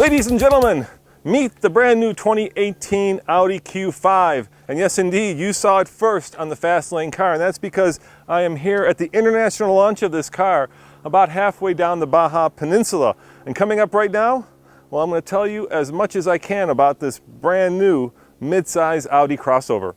Ladies and gentlemen, meet the brand new 2018 Audi Q5. And yes, indeed, you saw it first on the Fast Lane car. And that's because I am here at the international launch of this car about halfway down the Baja Peninsula. And coming up right now, well, I'm going to tell you as much as I can about this brand new mid-size Audi crossover.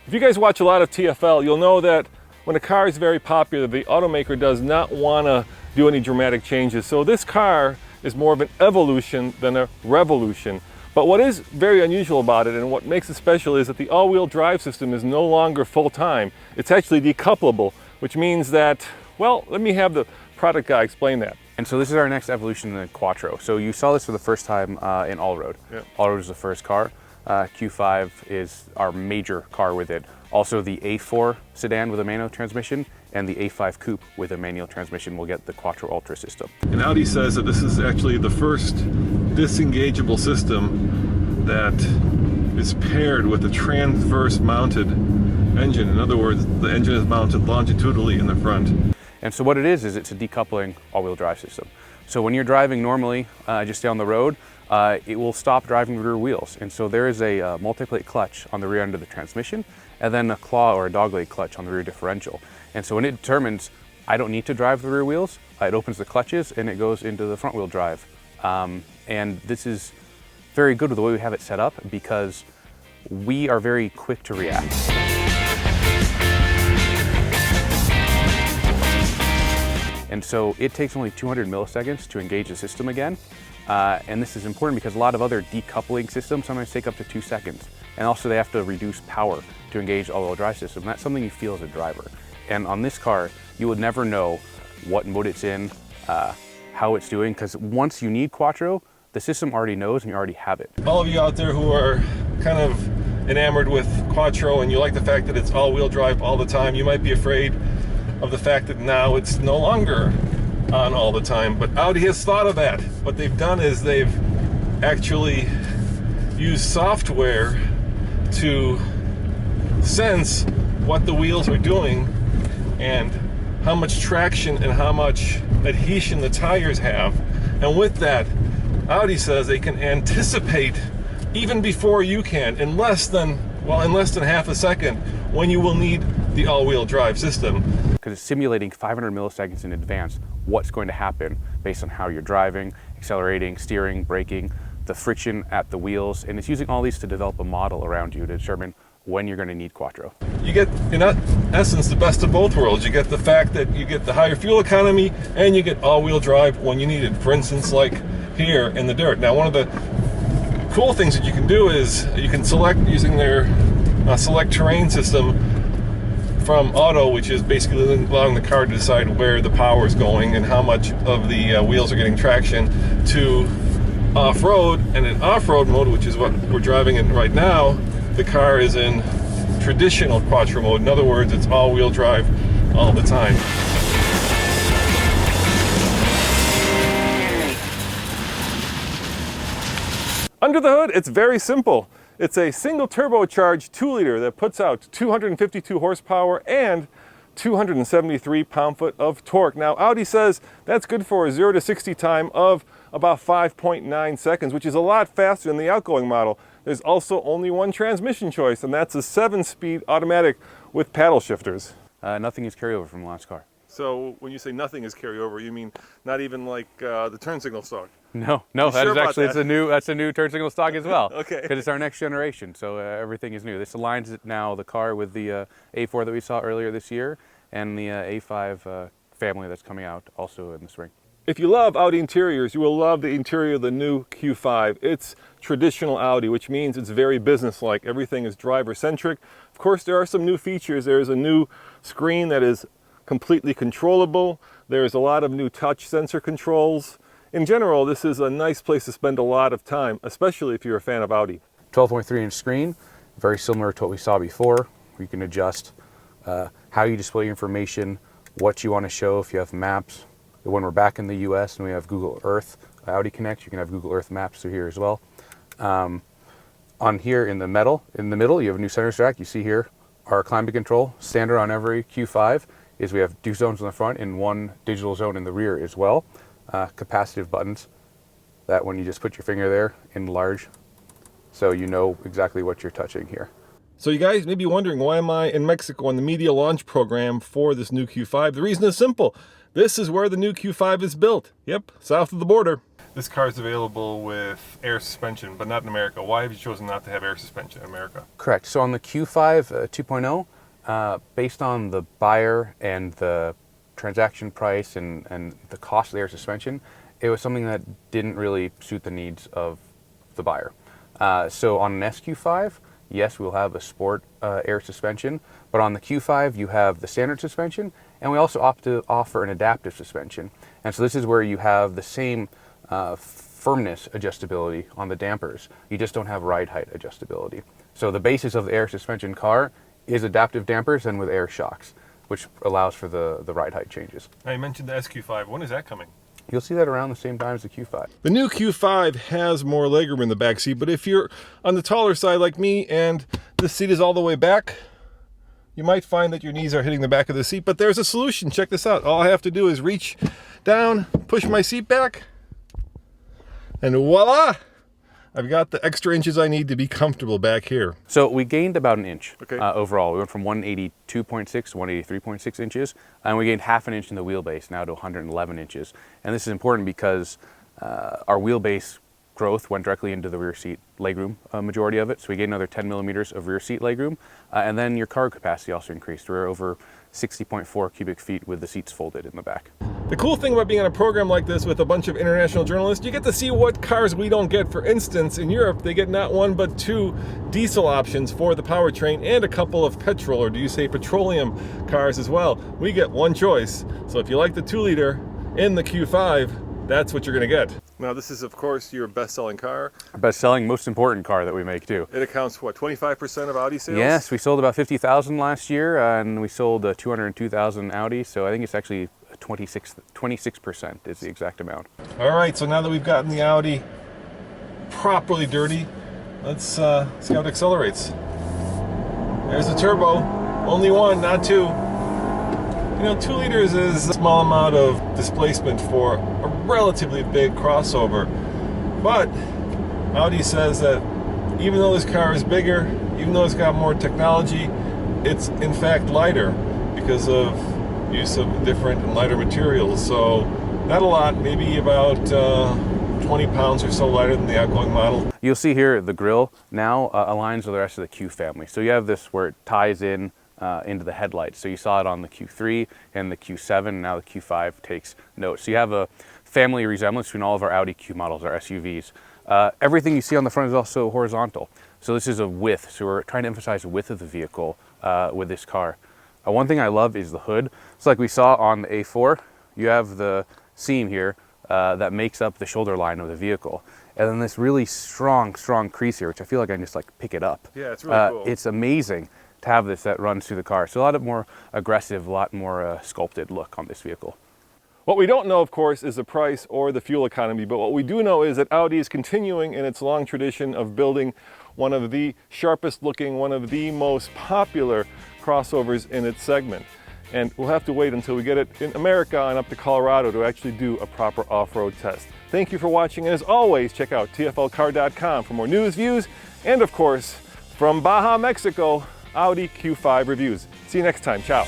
If you guys watch a lot of TFL, you'll know that when a car is very popular, the automaker does not want to do any dramatic changes. So this car is more of an evolution than a revolution. But what is very unusual about it and what makes it special is that the all-wheel drive system is no longer full-time. It's actually decouplable, which means that, well, let me have the product guy explain that. And so this is our next evolution in the Quattro. So you saw this for the first time in All-Road. Yep. All-Road is the first car. Q5 is our major car with it. Also the A4 sedan with a manual transmission and the A5 Coupe with a manual transmission will get the Quattro Ultra system. And Audi says that this is actually the first disengageable system that is paired with a transverse mounted engine. In other words, the engine is mounted longitudinally in the front. And so what it is it's a decoupling all-wheel drive system. So when you're driving normally, just down the road, it will stop driving the rear wheels. And so there is a multi-plate clutch on the rear end of the transmission, and then a claw or a dogleg clutch on the rear differential. And so when it determines I don't need to drive the rear wheels, it opens the clutches and it goes into the front wheel drive. And this is very good with the way we have it set up because we are very quick to react. And so it takes only 200 milliseconds to engage the system again. And this is important because a lot of other decoupling systems sometimes take up to 2 seconds. And also they have to reduce power to engage all-wheel drive system. That's something you feel as a driver. And on this car, you would never know what mode it's in, how it's doing, because once you need Quattro, the system already knows and you already have it. All of you out there who are kind of enamored with Quattro and you like the fact that it's all-wheel drive all the time, you might be afraid of the fact that now it's no longer on all the time, but Audi has thought of that. What they've done is they've actually used software to sense what the wheels are doing and how much traction and how much adhesion the tires have. And with that, Audi says they can anticipate even before you can, in less than half a second, when you will need the all-wheel drive system. Because it's simulating 500 milliseconds in advance what's going to happen based on how you're driving, accelerating, steering, braking, the friction at the wheels, and it's using all these to develop a model around you to determine when you're going to need Quattro. You get, in essence, the best of both worlds. You get the fact that you get the higher fuel economy and you get all-wheel drive when you need it. For instance, like here in the dirt. Now, one of the cool things that you can do is you can select using their select terrain system from auto, which is basically allowing the car to decide where the power is going and how much of the wheels are getting traction, to off-road. And in off-road mode, which is what we're driving in right now, the car is in traditional Quattro mode. In other words, it's all-wheel drive all the time. Under the hood, it's very simple. It's a single turbocharged 2-liter that puts out 252 horsepower and 273 pound-foot of torque. Now, Audi says that's good for a 0 to 60 time of about 5.9 seconds, which is a lot faster than the outgoing model. There's also only one transmission choice, and that's a 7-speed automatic with paddle shifters. Nothing is carryover from the last car. So when you say nothing is carryover, you mean not even like the turn signal stock? No, that is actually that's a new turn signal stock as well. Okay. Because it's our next generation, so everything is new. This aligns now the car with the A4 that we saw earlier this year and the A5 family that's coming out also in the spring. If you love Audi interiors, you will love the interior of the new Q5. It's traditional Audi, which means it's very business-like. Everything is driver-centric. Of course, there are some new features. There's a new screen that is completely controllable. There's a lot of new touch sensor controls. In general, this is a nice place to spend a lot of time, especially if you're a fan of Audi. 12.3-inch screen, very similar to what we saw before. You can adjust how you display information, what you want to show. If you have maps, when we're back in the US and we have Google Earth, Audi Connect, you can have Google Earth maps through here as well. On here in the middle, you have a new center stack. You see here our climate control. Standard on every Q5 is we have 2 zones in the front and 1 digital zone in the rear as well. Capacitive buttons that when you just put your finger there, enlarge, so you know exactly what you're touching here. So you guys may be wondering, why am I in Mexico on the media launch program for this new Q5? The reason is simple. This is where the new Q5 is built. Yep, south of the border. This car is available with air suspension, but not in America. Why have you chosen not to have air suspension in America? Correct. So on the Q5 2.0, based on the buyer and the transaction price and the cost of the air suspension, it was something that didn't really suit the needs of the buyer. So on an SQ5, yes, we'll have a sport air suspension, but on the Q5 you have the standard suspension, and we also opt to offer an adaptive suspension. And so this is where you have the same firmness adjustability on the dampers. You just don't have ride height adjustability. So the basis of the air suspension car is adaptive dampers and with air shocks, which allows for the ride height changes. Now you mentioned the SQ5. When is that coming? You'll see that around the same time as the Q5. The new Q5 has more legroom in the back seat, but if you're on the taller side like me and the seat is all the way back, you might find that your knees are hitting the back of the seat, but there's a solution. Check this out. All I have to do is reach down, push my seat back, and voila! I've got the extra inches I need to be comfortable back here. So we gained about an inch Okay. Overall. We went from 182.6 to 183.6 inches, and we gained half an inch in the wheelbase, now to 111 inches. And this is important because our wheelbase growth went directly into the rear seat legroom, majority of it. So we gained another 10 millimeters of rear seat legroom, and then your cargo capacity also increased. We're over 60.4 cubic feet with the seats folded in the back. The cool thing about being on a program like this with a bunch of international journalists, you get to see what cars we don't get. For instance, in Europe, they get not 1 but 2 diesel options for the powertrain and a couple of petrol, or do you say petroleum, cars as well. We get 1 choice. So if you like the 2-liter in the Q5, that's what you're going to get. Now this is, of course, your best-selling car. Our best-selling, most important car that we make too. It accounts for what, 25% of Audi sales? Yes, we sold about 50,000 last year, and we sold 202,000 Audi. So I think it's actually 26% is the exact amount. All right, so now that we've gotten the Audi properly dirty, let's see how it accelerates. There's the turbo, only 1, not 2. You know, 2 liters is a small amount of displacement for a relatively big crossover. But Audi says that even though this car is bigger, even though it's got more technology, it's in fact lighter because of use of different and lighter materials. So not a lot, maybe about 20 pounds or so lighter than the outgoing model. You'll see here the grille now aligns with the rest of the Q family. So you have this where it ties in into the headlights. So you saw it on the Q3 and the Q7, and now the Q5 takes note. So you have a family resemblance between all of our Audi Q models, our SUVs. Everything you see on the front is also horizontal. So this is a width. So we're trying to emphasize the width of the vehicle with this car. One thing I love is the hood. So like we saw on the A4, you have the seam here that makes up the shoulder line of the vehicle. And then this really strong crease here, which I feel like I can just like pick it up. Yeah, it's really cool. It's amazing to have this that runs through the car. So a lot more aggressive, a lot more sculpted look on this vehicle. What we don't know, of course, is the price or the fuel economy, but what we do know is that Audi is continuing in its long tradition of building one of the sharpest looking, one of the most popular crossovers in its segment. And we'll have to wait until we get it in America and up to Colorado to actually do a proper off-road test. Thank you for watching, and as always, check out tflcar.com for more news, views, and of course, from Baja, Mexico, Audi Q5 reviews. See you next time. Ciao.